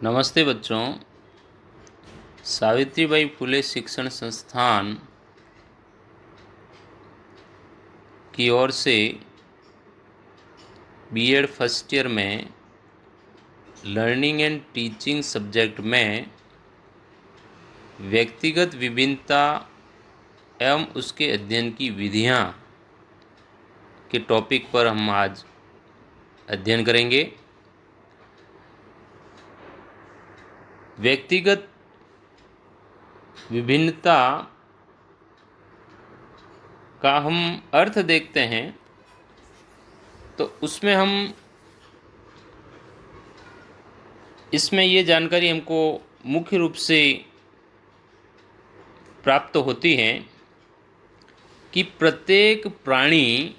नमस्ते बच्चों। सावित्रीबाई फुले शिक्षण संस्थान की ओर से बीएड फर्स्ट ईयर में लर्निंग एंड टीचिंग सब्जेक्ट में व्यक्तिगत विभिन्नता एवं उसके अध्ययन की विधियां के टॉपिक पर हम आज अध्ययन करेंगे। व्यक्तिगत विभिन्नता का हम अर्थ देखते हैं तो उसमें इसमें ये जानकारी हमको मुख्य रूप से प्राप्त होती है कि प्रत्येक प्राणी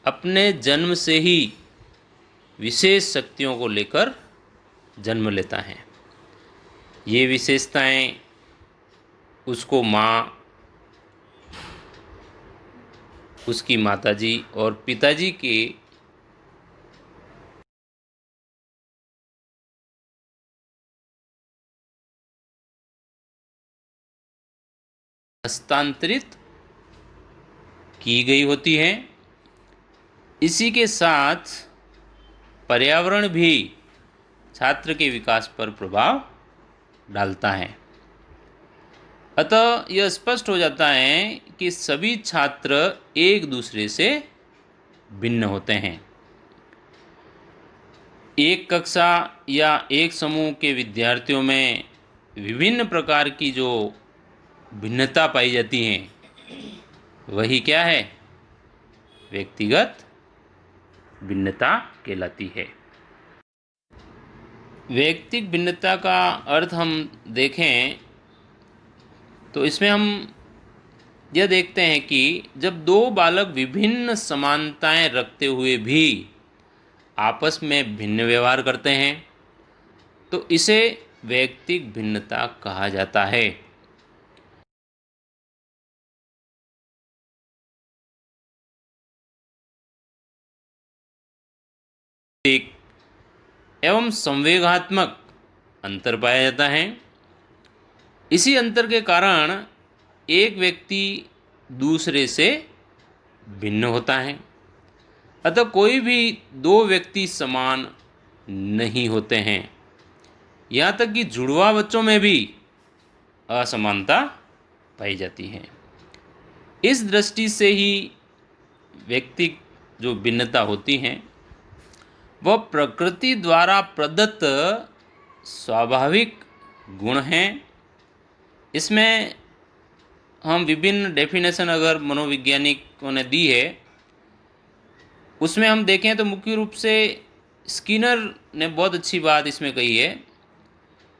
अपने जन्म से ही विशेष शक्तियों को लेकर जन्म लेता है। ये विशेषताएं उसको माँ, उसकी माताजी और पिताजी के हस्तांतरित की गई होती है। इसी के साथ पर्यावरण भी छात्र के विकास पर प्रभाव डालता है। अतः यह स्पष्ट हो जाता है कि सभी छात्र एक दूसरे से भिन्न होते हैं। एक कक्षा या एक समूह के विद्यार्थियों में विभिन्न प्रकार की जो भिन्नता पाई जाती हैं वही क्या है? व्यक्तिगत भिन्नता कहलाती है। व्यक्तिगत भिन्नता का अर्थ हम देखें तो इसमें हम यह देखते हैं कि जब दो बालक विभिन्न समानताएं रखते हुए भी आपस में भिन्न व्यवहार करते हैं तो इसे व्यक्तिगत भिन्नता कहा जाता है। एक एवं संवेगात्मक अंतर पाया जाता है। इसी अंतर के कारण एक व्यक्ति दूसरे से भिन्न होता है। अतः कोई भी दो व्यक्ति समान नहीं होते हैं। यहाँ तक कि जुड़वा बच्चों में भी असमानता पाई जाती है। इस दृष्टि से ही व्यक्ति जो भिन्नता होती हैं वह प्रकृति द्वारा प्रदत्त स्वाभाविक गुण हैं। इसमें हम विभिन्न डेफिनेशन अगर मनोवैज्ञानिकों ने दी है उसमें हम देखें तो मुख्य रूप से स्किनर ने बहुत अच्छी बात इसमें कही है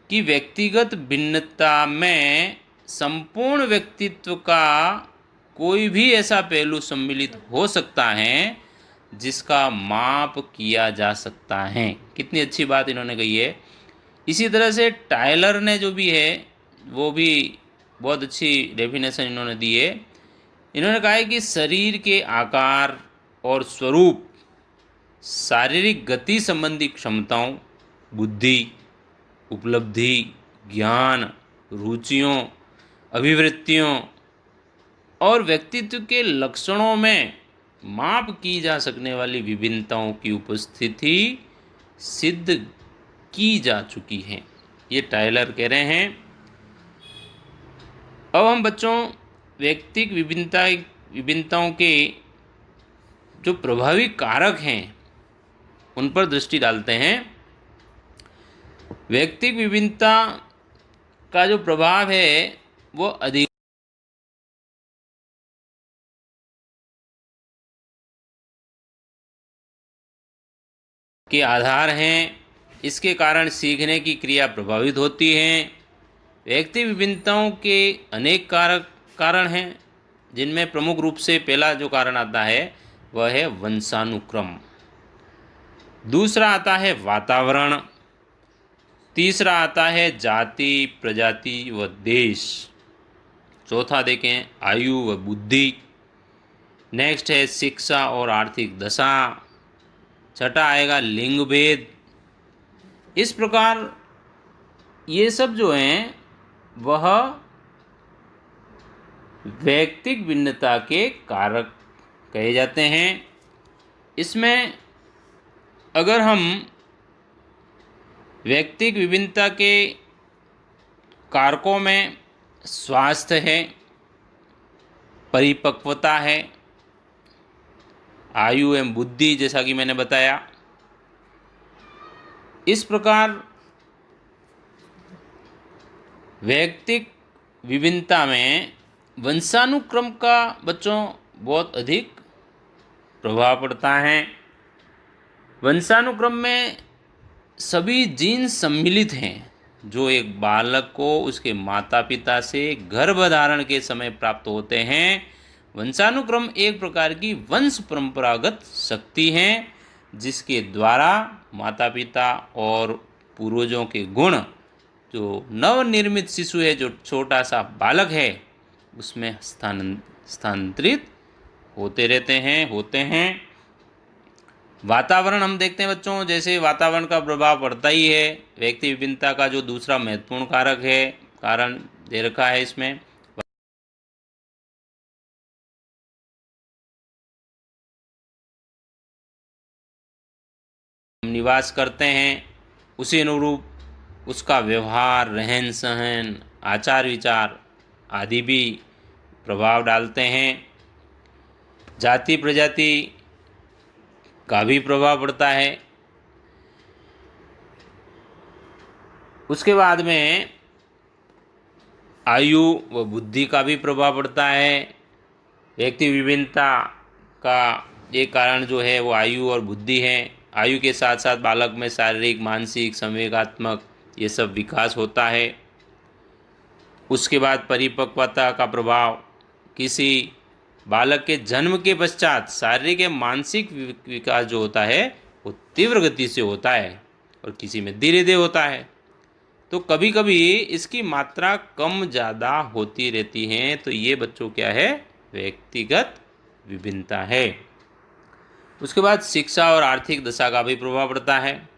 कि व्यक्तिगत भिन्नता में संपूर्ण व्यक्तित्व का कोई भी ऐसा पहलू सम्मिलित हो सकता है जिसका माप किया जा सकता है। कितनी अच्छी बात इन्होंने कही है। इसी तरह से टायलर ने जो भी है वो भी बहुत अच्छी डेफिनेशन इन्होंने दी है। इन्होंने कहा है कि शरीर के आकार और स्वरूप, शारीरिक गति संबंधी क्षमताओं, बुद्धि, उपलब्धि, ज्ञान, रुचियों, अभिवृत्तियों और व्यक्तित्व के लक्षणों में माप की जा सकने वाली विभिन्नताओं की उपस्थिति सिद्ध की जा चुकी है। ये टायलर कह रहे हैं। अब हम बच्चों व्यक्तिगत विभिन्नताओं के जो प्रभावी कारक हैं उन पर दृष्टि डालते हैं। व्यक्तिगत विभिन्नता का जो प्रभाव है वो अधिक के आधार हैं। इसके कारण सीखने की क्रिया प्रभावित होती है। व्यक्ति विभिन्नताओं के अनेक कारण हैं जिनमें प्रमुख रूप से पहला जो कारण आता है वह है वंशानुक्रम। दूसरा आता है वातावरण। तीसरा आता है जाति, प्रजाति व देश। चौथा देखें आयु व बुद्धि। नेक्स्ट है शिक्षा और आर्थिक दशा। छठा आएगा लिंग भेद। इस प्रकार ये सब जो हैं वह वैयक्तिक भिन्नता के कारक कहे जाते हैं। इसमें अगर हम वैयक्तिक विभिन्नता के कारकों में स्वास्थ्य है, परिपक्वता है, आयु एवं बुद्धि, जैसा कि मैंने बताया, इस प्रकार वैयक्तिक विभिन्नता में वंशानुक्रम का बच्चों बहुत अधिक प्रभाव पड़ता है। वंशानुक्रम में सभी जीन सम्मिलित हैं जो एक बालक को उसके माता पिता से गर्भधारण के समय प्राप्त होते हैं। वंशानुक्रम एक प्रकार की वंश परंपरागत शक्ति है जिसके द्वारा माता पिता और पूर्वजों के गुण जो नवनिर्मित शिशु है, जो छोटा सा बालक है, उसमें स्थानांतरित होते हैं। वातावरण हम देखते हैं बच्चों, जैसे वातावरण का प्रभाव पड़ता ही है। व्यक्ति विभिन्नता का जो दूसरा महत्वपूर्ण कारक है, कारण दे रखा है इसमें, हम निवास करते हैं उसी अनुरूप उसका व्यवहार, रहन सहन, आचार विचार आदि भी प्रभाव डालते हैं। जाति प्रजाति का भी प्रभाव पड़ता है। उसके बाद में आयु व बुद्धि का भी प्रभाव पड़ता है। व्यक्ति विभिन्नता का एक कारण जो है वो आयु और बुद्धि है। आयु के साथ साथ बालक में शारीरिक, मानसिक, संवेगात्मक ये सब विकास होता है। उसके बाद परिपक्वता का प्रभाव, किसी बालक के जन्म के पश्चात शारीरिक एवं मानसिक विकास जो होता है वो तीव्र गति से होता है और किसी में धीरे धीरे होता है। तो कभी कभी इसकी मात्रा कम ज़्यादा होती रहती है। तो ये बच्चों क्या है, व्यक्तिगत विभिन्नता है। उसके बाद शिक्षा और आर्थिक दशा का भी प्रभाव पड़ता है।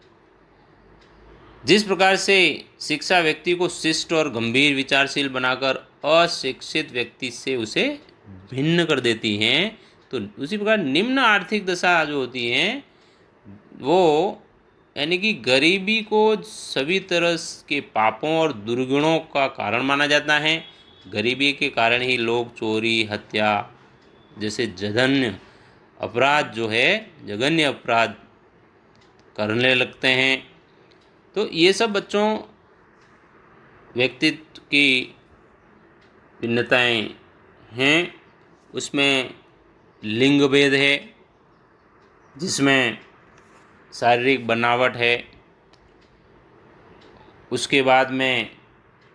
जिस प्रकार से शिक्षा व्यक्ति को शिष्ट और गंभीर विचारशील बनाकर अशिक्षित व्यक्ति से उसे भिन्न कर देती हैं, तो उसी प्रकार निम्न आर्थिक दशा जो होती है वो यानी कि गरीबी को सभी तरह के पापों और दुर्गुणों का कारण माना जाता है। गरीबी के कारण ही लोग चोरी, हत्या जैसे जघन्य अपराध जो है, जघन्य अपराध करने लगते हैं। तो ये सब बच्चों व्यक्तित्व की भिन्नताएं हैं। उसमें लिंग भेद है, जिसमें शारीरिक बनावट है। उसके बाद में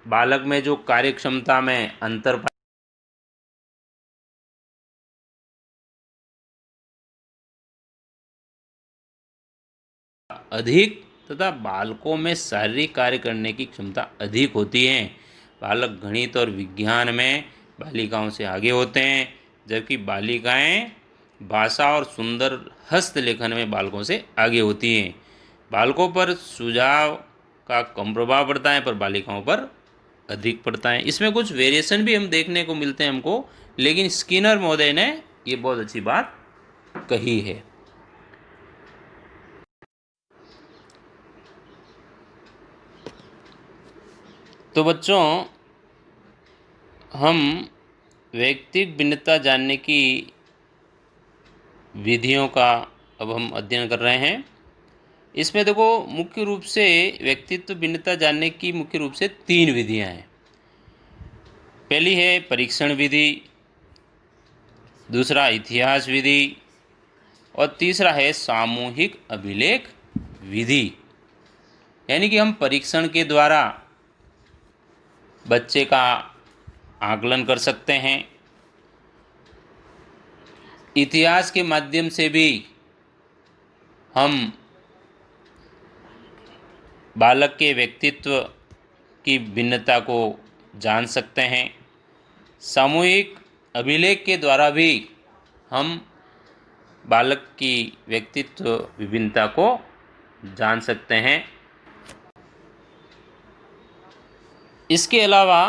बालक में जो कार्य क्षमता में अंतर अधिक तथा बालकों में शारीरिक कार्य करने की क्षमता अधिक होती है। बालक गणित और विज्ञान में बालिकाओं से आगे होते हैं, जबकि बालिकाएं भाषा और सुंदर हस्तलेखन में बालकों से आगे होती हैं। बालकों पर सुझाव का कम प्रभाव पड़ता है पर बालिकाओं पर अधिक पड़ता है। इसमें कुछ वेरिएशन भी हम देखने को मिलते हैं हमको, लेकिन स्किनर महोदय ने ये बहुत अच्छी बात कही है। तो बच्चों, हम वैयक्तिक भिन्नता जानने की विधियों का अब हम अध्ययन कर रहे हैं। इसमें देखो, मुख्य रूप से व्यक्तित्व भिन्नता जानने की मुख्य रूप से 3 विधियां हैं। पहली है परीक्षण विधि, दूसरा इतिहास विधि और तीसरा है सामूहिक अभिलेख विधि। यानी कि हम परीक्षण के द्वारा बच्चे का आकलन कर सकते हैं। इतिहास के माध्यम से भी हम बालक के व्यक्तित्व की भिन्नता को जान सकते हैं। सामूहिक अभिलेख के द्वारा भी हम बालक की व्यक्तित्व विभिन्नता को जान सकते हैं। इसके अलावा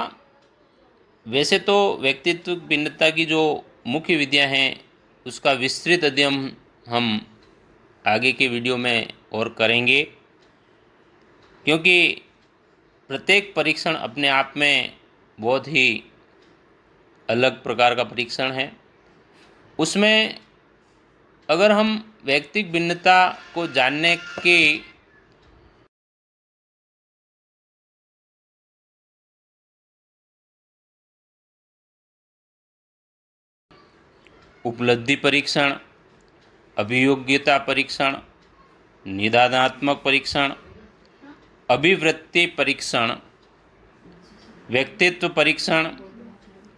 वैसे तो व्यक्तित्व भिन्नता की जो मुख्य विधियां हैं उसका विस्तृत अध्ययन हम आगे के वीडियो में और करेंगे, क्योंकि प्रत्येक परीक्षण अपने आप में बहुत ही अलग प्रकार का परीक्षण है। उसमें अगर हम व्यक्तित्व भिन्नता को जानने के उपलब्धि परीक्षण, अभियोग्यता परीक्षण, निदानात्मक परीक्षण, अभिवृत्ति परीक्षण, व्यक्तित्व परीक्षण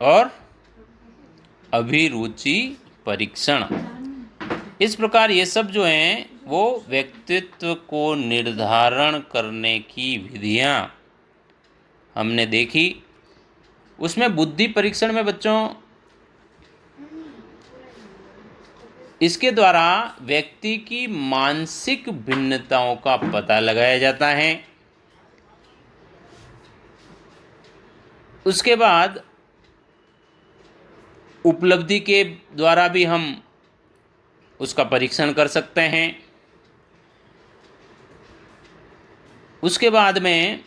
और अभिरुचि परीक्षण, इस प्रकार ये सब जो हैं वो व्यक्तित्व को निर्धारण करने की विधियां हमने देखी। उसमें बुद्धि परीक्षण में बच्चों इसके द्वारा व्यक्ति की मानसिक भिन्नताओं का पता लगाया जाता है। उसके बाद उपलब्धि के द्वारा भी हम उसका परीक्षण कर सकते हैं। उसके बाद में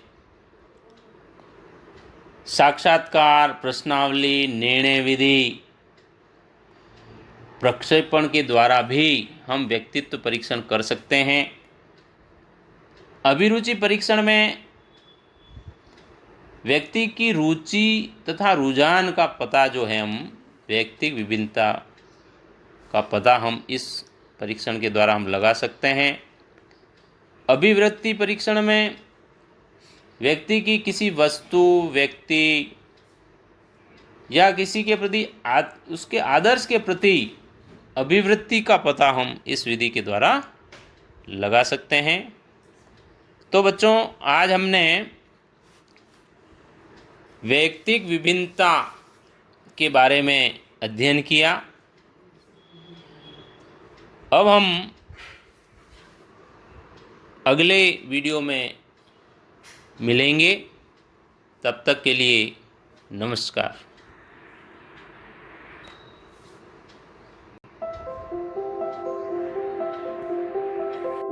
साक्षात्कार, प्रश्नावली, निर्णय विधि, प्रक्षेपण के द्वारा भी हम व्यक्तित्व परीक्षण कर सकते हैं। अभिरुचि परीक्षण में व्यक्ति की रुचि तथा रुझान का पता जो है हम व्यक्तित्व विभिन्नता का पता हम इस परीक्षण के द्वारा हम लगा सकते हैं। अभिवृत्ति परीक्षण में व्यक्ति की किसी वस्तु, व्यक्ति या किसी के प्रति उसके आदर्श के प्रति अभिवृत्ति का पता हम इस विधि के द्वारा लगा सकते हैं। तो बच्चों आज हमने व्यक्तित्व विभिन्नता के बारे में अध्ययन किया। अब हम अगले वीडियो में मिलेंगे, तब तक के लिए नमस्कार।